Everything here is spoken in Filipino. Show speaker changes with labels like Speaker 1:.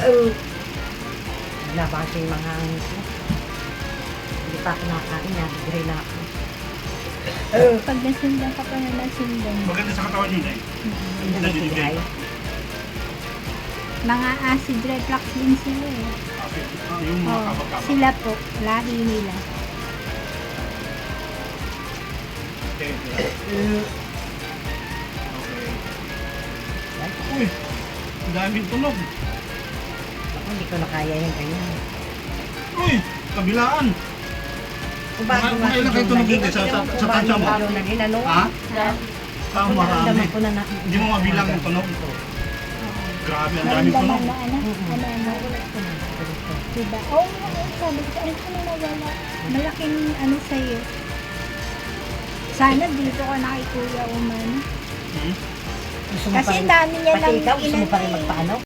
Speaker 1: Oh. Wala ba kasing mga hindi pa ako nakain yan. Gray na ako. Oh.
Speaker 2: Pag nasundan ka pa na nasundan.
Speaker 3: Maganda sa katawan yun eh.
Speaker 1: Hindi na bigay.
Speaker 2: Mga acid reflux din sila eh.
Speaker 3: Yung mga
Speaker 2: Oh,
Speaker 3: kabag-kabag.
Speaker 2: sila po, lahi nila.
Speaker 3: Okay.
Speaker 1: Mm.
Speaker 3: Okay. Uy, ang daming tunog.
Speaker 1: Ako hindi ko na kaya yung ganyan.
Speaker 3: Uy, kabilaan.
Speaker 1: Kung bakit
Speaker 3: Mga ilang kayo tunog dito sa tansya mo? Ha?
Speaker 1: Ako
Speaker 3: Marami.
Speaker 1: naramdaman ko na
Speaker 3: Hindi mo mabilang yung tunog. Grabe, ang daming
Speaker 2: Naramdaman
Speaker 3: tunog.
Speaker 2: na diba? Oo, sabi ko, ano na nawala? Malaking ano sa'yo. Sana dito ka na kay Kuya Uman.
Speaker 3: Hmm?
Speaker 1: Gusto mo
Speaker 2: Kasi
Speaker 1: pa rin-
Speaker 2: dami niya
Speaker 1: Pati
Speaker 2: lang
Speaker 1: ikaw, gusto mo pa rin
Speaker 2: inano eh.
Speaker 1: magpaano?